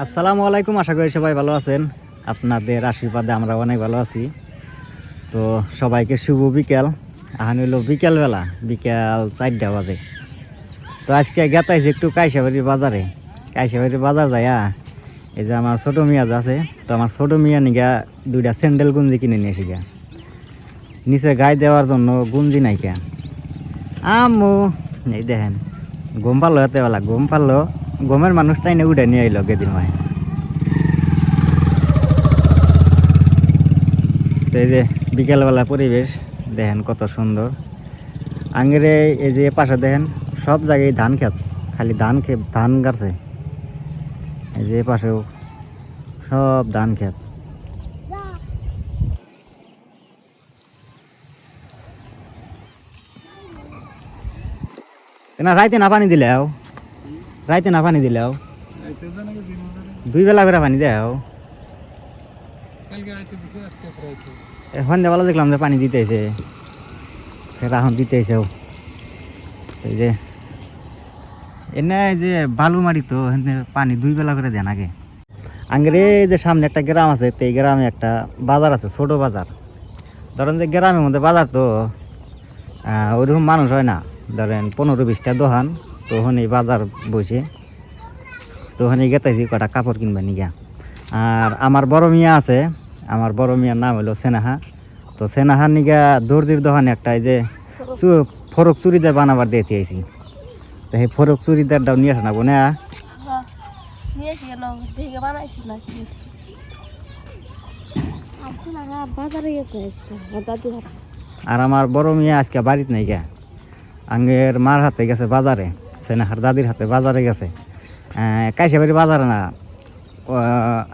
আসসালামু আলাইকুম, আশা করি সবাই ভালো আছেন। আপনাদের আশীর্বাদে আমরা অনেক ভালো আছি। তো সবাইকে শুভ বিকেল। এখন হইলো বিকেলবেলা, বিকেল 4টা বাজে। তো আজকে গেতাইছি একটু কাইসাবাড়ির বাজারে। কাইসাবাড়ির বাজার যাইয়া এই যে আমার ছোটো মিয়া আছে, তো আমার ছোটো মিয়া নিগা 2টা স্যান্ডেল গুঞ্জি কিনে নিয়ে এসি গা। নিচে গায়ে দেওয়ার জন্য গুঞ্জি নাইকা আম্মু। এই দেখেন ঘুম পারলো, এতে বেলা ঘুম পারলো, ঘুমের মানুষটাই না উঠে নিয়ে আইলো গেদির মায়। তো এই যে বিকেলবেলা পরিবেশ দেখেন কত সুন্দর। আঙ্গেরে এই যে পাশে দেখেন সব জায়গায় ধান খেত, খালি ধান গাছে। এই যে পাশেও সব ধান খেত। না রাইতে না পানি দিলেও, রাইতে না পানি দিলেও 2 বেলা করে পানি দেও। এখন দেওয়ালা দেখলাম যে পানি দিতেছে, ফের এখন দিতেছেও। এই যে এনে যে বালু মারি, তো পানি 2 বেলা করে দেন আগে। আঙ্গেরে যে সামনে একটা গ্রাম আছে, তো এই গ্রামে একটা বাজার আছে, ছোট বাজার। ধরেন যে গ্রামের মধ্যে বাজার, তো ওইরকম মানুষ হয় না। ধরেন 15-20টা দোকান, তো ওখানে বাজার বসে, তো ওখানে গেতাইছি কটা কাপড় কিনবা নিগা। আর আমার বড় মিয়া আছে, আমার বড় মিয়ার নাম হলো সেনাহা। তো সেনাহার নিগা দর্জির দোকানে একটা এই যে ফরক চুড়িদার বানাবার দিতে আইছি। তো সেই ফরক চুড়িদারটাও নিয়ে আসা নাবো না। আর আমার বড় মিয়া আজকে বাড়িতে নাই গা, আঙ্গের মার হাতে গেছে বাজারে, সেনাহার দাদির হাতে বাজারে গেছে। কাইসাবাড়ি বাজারে না,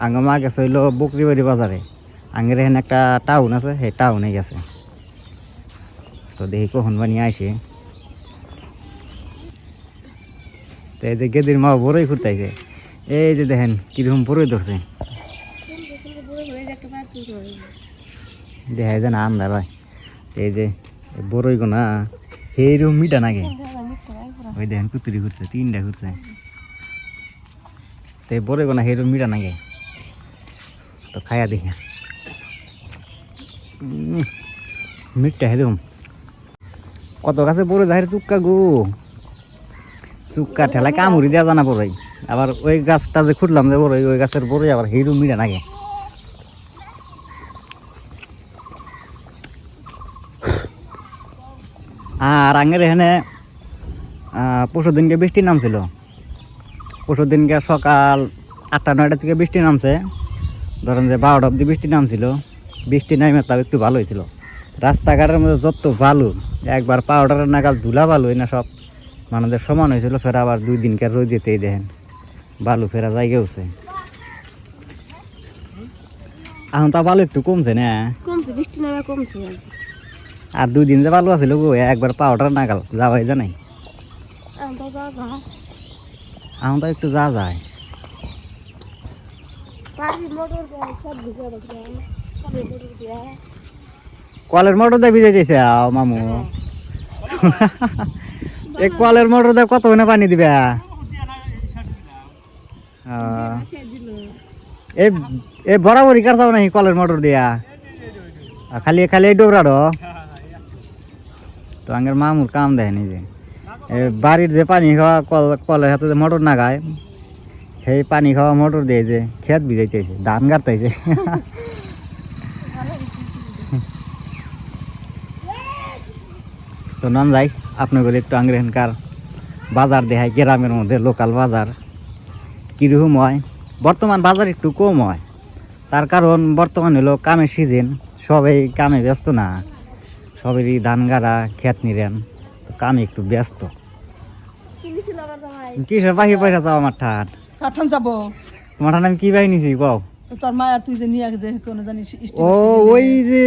আঙ্গ মা গেছে হইলো বকরিবাড়ি বাজারে। আঙ্গের এখানে একটা টাউন আছে, সেই টাউনে গেছে। তো দেখি কখন বানিয়ে আসে। তো এই যে গেদির মা বড়ই ঘুরতেছে, এই যে দেখেন কিরকম বড়ই ধরছে, দেখা যায় না আন্দা ভাই। এই যে বড়ই গোনা সেইরকম মিঠা নাগে। ওই দেখেন কুতুরি ঘুরছে, 3টা ঘুরছে। তো বড়ই গোনা সেইরকম মিঠা নাগে। তো খায়া দেখি মিঠটা হেরকম। কত গাছে বড় যাহের চুক্কা গো, চুক্কা ঠেলা কামড়ি দেওয়া জানা বড়ই। আবার ওই গাছটা যে খুঁটলাম যে বড়ই, ওই গাছের বড়ই আবার সেইরকম মিঠা নাগে। আর আঙের এখানে পরশু দিনকে বৃষ্টি নামছিল। পরশু দিনকে সকাল 8টা-9টা থেকে বৃষ্টি নামছে। ধরেন যে 12টা অব্দি বৃষ্টি নামছিল। বৃষ্টি নামে তাও একটু ভালো হয়েছিল। রাস্তাঘাটের মধ্যে যত বালু, একবার পাউডার নাগাল ধুলা বালু না সব মানুষদের সমান হয়েছিল। ফের আবার 2 দিনকার রোদ যেতেই দেখেন বালু ফেরা জায়গা হচ্ছে। এখন তা বালু একটু কমছে না, কমছে, বৃষ্টি নামে কমছে। আর 2 দিন যে বালু আছিল গো, একবার পাউডার নাগাল যাওয়াই জানাই। এখন তো একটু যা যায়। কলের মোটর দিয়ে ভিজে যাইছে মামু। এই কলের মোটর দিয়ে কত পানি দিবে? এই বরাবরই কাটছাও নাকি কলের মোটর দিয়া? খালি খালি ডোবরাডো। তো আঙ্গের মামুর কাম দেয় নিজে। বাড়ির যে পানি খাওয়া কলের হাতে যে মোটর নাগায়, সেই পানি খাওয়া মোটর দিয়ে যে খেত ভিজাইতেছে, ধান গাড়তেছে। তো নন যাই আপনাদের একটু আঙ্গেরখানকার বাজার দেখায়, গ্রামের মধ্যে লোকাল বাজার কীরকম হয়। বর্তমান বাজার একটু কম হয়, তার কারণ বর্তমান হলো কামের সিজন, সবাই কামে ব্যস্ত না, সবেরই ধান গাড়া খেত নিরেন, তো কামে একটু ব্যস্ত। কিসের বাহির পয়সা যাও আমার ঠাট কাঠান যাবো তোমার ঠান আমি কি বাহি নিছি কও? তোর মায়ের তুই যে নিয়ে যে কোনো জানিস ও ওই যে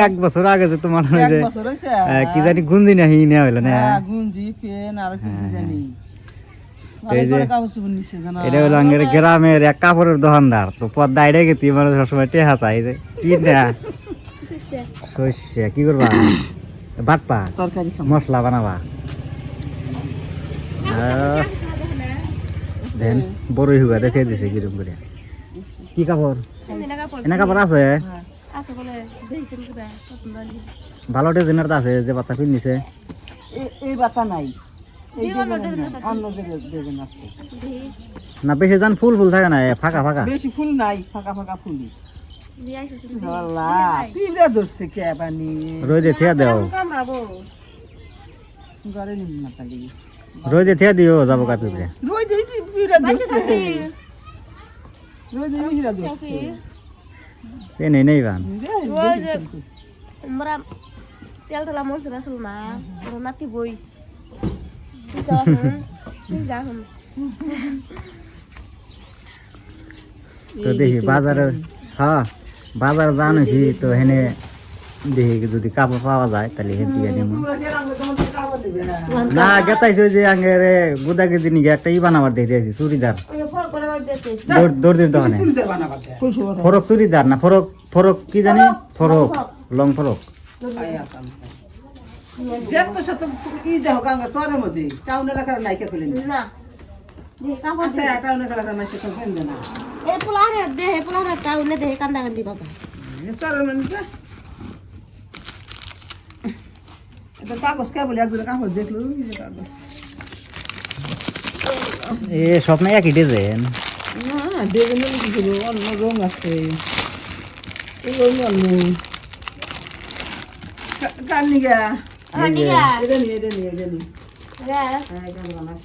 1 বছর আগে যে তোমার যে বছর হইছে কি জানি গুঞ্জি না হিনে হইলো না, গুঞ্জি পেন আর কি জানি। এই যে এটা হলো আঙ্গের গ্রামের এক কাপড়ের দোকানদার। তো পদ্মা আইডে গেতি মানে সবসময় টেহা চাই যে কি না শস্য কি করবা, বাটপা মশলা বানাবা। দেন বড়ই হুগা দেখে দিছে কিরম করে কি কাপড় এনে কাপড় আছে আছে বলে দেখছেন কিবা পছন্দ হলি ভালো ডিজাইনার আছে যে বাতা কিন নিছে এই বাতা নাই এই এই অন্য ডিজাইন ডিজাইন নাই, অন্য ডিজাইন আছে না বেশি জান ফুল ফুল থাকে না ফাঁকা ফাঁকা বেশি ফুল নাই ফাঁকা ফাঁকা ফুলই দিয়ে আইছিস আল্লাহ পিড়া ধরছে কে বানি রোদে থিয়া দেও কামড়াবো ঘরে নিম না তালি রোদে থিয়া দিও যাবো কাপি করে রই দেই পিড়া বাইতে ধরছে থাকি রই দেই পিড়া ধরছে সে নেই নেই বান রোজ আমরা তেল তেলা মন ছিল না ওরা নাতি বই যখন তো দেখি বাজারে হ্যাঁ বাজারে জানিছি তো হেনে দেখি যদি কাপড় পাওয়া যায় তাহলে হেন দিয়ে নেব না গেতাইছে যে আগে গুদাগিদি নিয়ে একটা ই বানাবার দেখে আছি চুড়িদার দর্জির দোকানে ফরক চুড়িদার না ফরক ফরক কি জানি ফরক লং ফরক যেত সাথে কি দেহ গাঙ্গা শহরের মধ্যে টাউন এলাকার নাইকা খুলে না দেহে কাপড় আছে টাউন এলাকার নাই সেটা ফেলবে না এই পোলারে দেহে পোলারে টাউনে দেহে কান্দা কান্দি বাবা শহরের মধ্যে এটা কাগজ কে বলে একজন কাগজ দেখলো এই যে কাগজ এ স্বপ্ন একই ডিজাইন না দেখবেন কি ছিল অন্য রং আছে এই রং অন্য কানিগা এটা নিয়ে এটা নিয়ে এটা নিয়ে হ্যাঁ এটা বানাস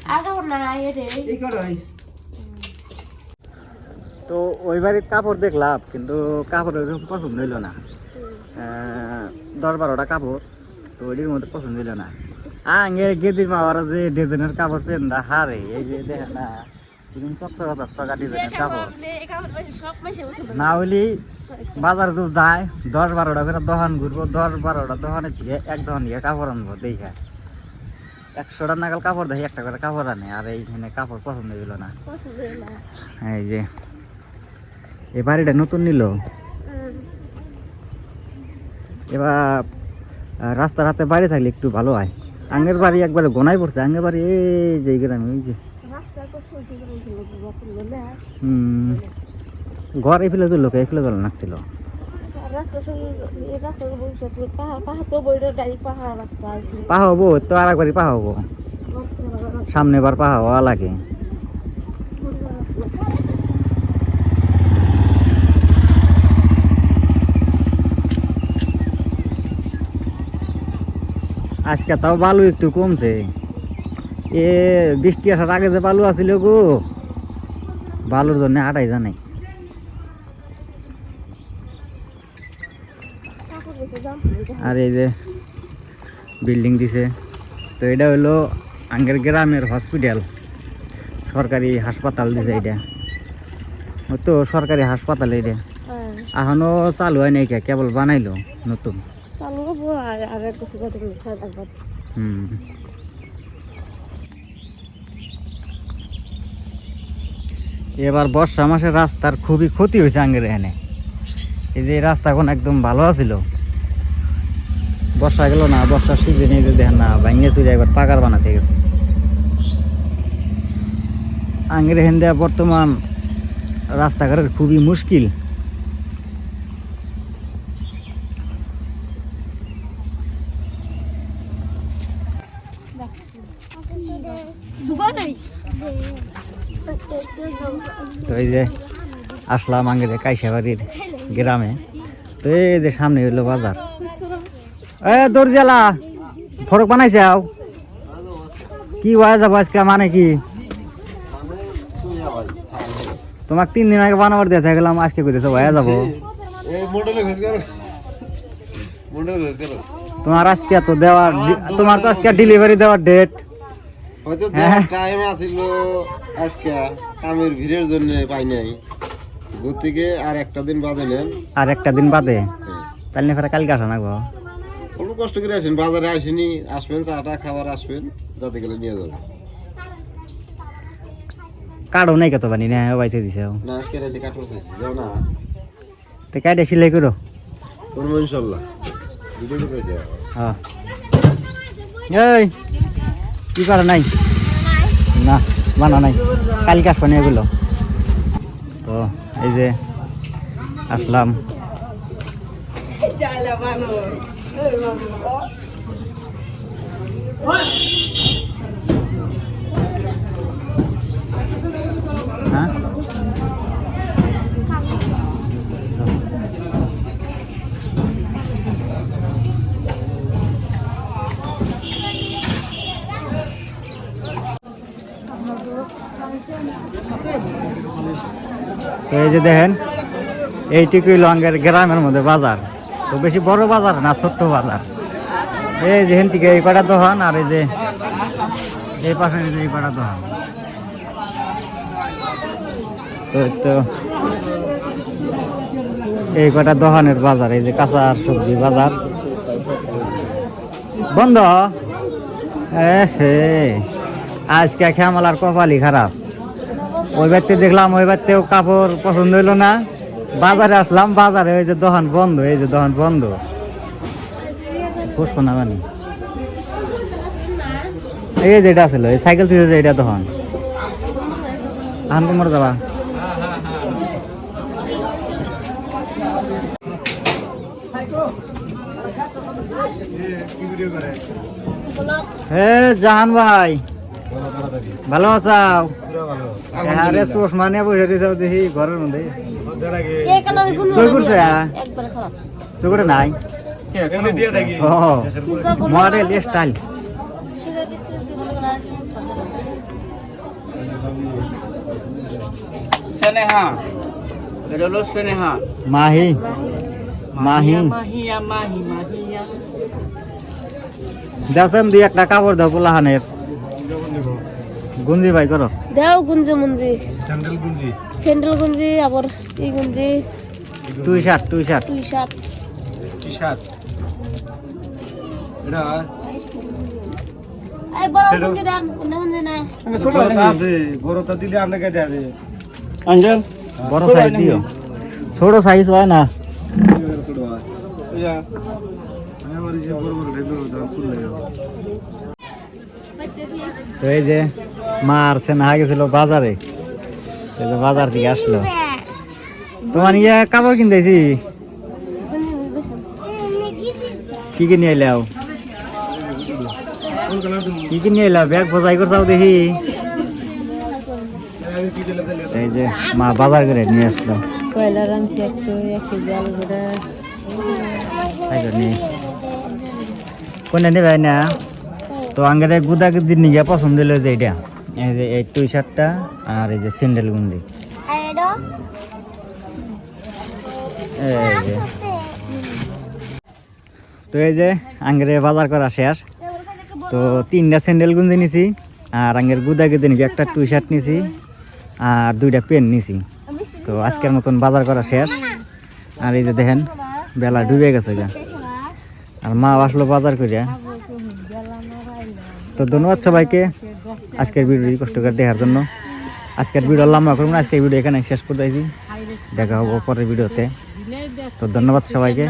এই করই তো ওই বাড়ির কাপড় দেখলাম কিন্তু কাপড় ওইরকম পছন্দ হইল না 10-12টা কাপড় তো ওইটির মধ্যে পছন্দ হইল না আগে গেদির মা ওরা যে ডিজাইনের কাপড় পেন্দা হারে এই যে দেখেন না এরকম চকচকা চকচকা ডিজাইনের কাপড় না হইলে বাজার তো যায় 10-12টা করে দোকান ঘুরবো 10-12টা দোকানের থেকে এক দোকান দিয়ে কাপড় আনবো দেখে 100টা নাগাল কাপড় দেখি একটা করে কাপড় আনে আর এইখানে কাপড় পছন্দ হইল না এই যে এই বাড়িটা নতুন নিল এবার রাস্তার হাতে বাড়ি থাকলে একটু ভালো হয় আঙ্গের বাড়ি একবারে গোনাই পড়ছে আঙ্গের বাড়ি এই যে গ্রামে ওই যে ঘর এই ফেলে তুললো এই ফেলে তোলা নাকছিল পাহাবো তো আর একবারই পাহাবো সামনে বার পাহাবো লাগে আজকে তাও বালু একটু কমছে এ বৃষ্টি আসার আগে যে বালু আছিল গো বালুর জন্য আটাই জানাই আর এই যে বিল্ডিং দিছে তো এটা হলো আঙ্গের গ্রামের হসপিটাল সরকারি হাসপাতাল দিছে এটা তো সরকারি হাসপাতাল এটা এখনো চালু হয় নাই কেবল বানাইলো নতুন এবার বর্ষা মাসে রাস্তার খুবই ক্ষতি হয়েছে আঙ্গের এখানে এই যে রাস্তা এখন একদম ভালো আছিল বর্ষা গেল না বর্ষার সিজনে দেখেন না ভাঙে চুরে একবার পাকার বানাতে গেছে আঙ্গের এখান দিয়ে বর্তমান রাস্তাঘাটের খুবই মুশকিল তো এই যে আসলাম আঙ্গের কাইসাবাড়ির গ্রামে তো এই যে সামনে হইলো বাজার দর্জিয়ালা ফরক বানাইছে কি হয়ে যাবো আজকে মানে কি তোমাকে 3 দিন আগে বানাবার দিয়ে গেলাম আজকে কইতেছো হয়ে যাবো তোমার আজকে তো দেওয়ার তোমার তো আজকে ডেলিভারি দেওয়ার ডেট হয়তো টাইম আছিল আজকে কামের ভিড়ের জন্য পাই নাই গতিকে আর একটা দিন বাদে নেন আর একটা দিন বাদে তাহলে ফেরা কালকে আসা না গো অল্প কষ্ট করে আসেন বাজারে আসেনি আসবেন চাটা খাবার আসবেন যাতে গেলে নিয়ে যাবেন কার্ডও নাই কত বানি না বাইতে দিছে না আজকে রাতে কাটর চাইছি যাও না তো কাইডে সিলাই করো করবো ইনশাল্লাহ ভিডিও করে দেওয়া হ্যাঁ এই কি করে নাই না বানা নাই, কালকে আসবো না এগুলো। তো এই যে আসলাম, হ্যাঁ তো এই যে দেখেন এইটুকুই লঙ্গের গ্রামের মধ্যে বাজার, তো বেশি বড় বাজার না, ছোট্ট বাজার। এই যে হেন থেকে এই কটা দোকান, আর এই যে এই পাশে এই কটা দোকান। তো এই কটা দোকানের বাজার, এই যে কাঁচা সবজি বাজার বন্ধ। হে আজকে খেমালার কপালই খারাপ। ওই ব্যক্তি দেখলাম, ওই ব্যক্তিও কাপড় পছন্দ হইলো না, বাজারে আসলাম, বাজারে ওই যে দোকান বন্ধ, এই যে দোকান বন্ধ, বুঝবো না মানে। এই যে এটা আসলো, এই সাইকেল থেকে যে এটা দোকান, আন কুমার যাবা। হে জাহান ভাই, ভালো আছাও? আরে চশমা নিয়ে বসে দিয়েছাও দেখি ঘরের মধ্যে। চোখ করছে চোখটা নাই, মডেল স্টাইল। স্নেহা, এটা হলো স্নেহা। মাহি মাহি মাহিয়া মাহি মাহিয়া। দেখছেন দুই একটা কাপড় দাও পোলাহানের, গুঞ্জি ভাই করো। দেও গুঞ্জি মুঞ্জি, স্যান্ডেল গুঞ্জি, আবার এই গুঞ্জি, টুই শার্ট টুই শার্ট, এই বড় গুঞ্জি দেন, কোন গুঞ্জি না? আঙ্কেল বড় সাইজ দিও, ছোট সাইজ হয় না। তো এই যে মা আর সেনা গেছিল বাজারে, এই যে বাজার থেকে আসলো। তোমার ইয়ে কাপড় কিনতেছি, কি কিনে এলাও? কি কিনে এলাও? ব্যাগ বোঝাই করছাও দেখি। এই যে মা বাজার করে নিয়ে আসলো। কয়লা রাঁধছি একটু, 1 কেজি আলু করে। কোনে নেবে না? তো আঙ্গের গুদা দিন নিয়ে পছন্দ হলো যে এটা, এই যে এই টি শার্টটা আর এই যে স্যান্ডেল গুঞ্জি। এই যে তো এই যে আঙ্গের বাজার করা শেষ। তো 3টা স্যান্ডেল গুঞ্জি নিছি, আর আঙ্গের গুদা গিয়ে নিবি একটা টি শার্ট নিছি, আর 2টা পেন নিছি। তো আজকের মতন বাজার করা শেষ। আর এই যে দেখেন বেলা ডুবে গেছে গা, আর মা আসলো বাজার করিয়া। তো ধন্যবাদ সবাইকে আজকের ভিডিও কষ্ট করে দেখার জন্য। আজকের ভিডিও লম্বা করবো না, আজকের ভিডিও এখানে শেষ করে দিয়েছি। দেখা হবো পরের ভিডিওতে। তো ধন্যবাদ সবাইকে।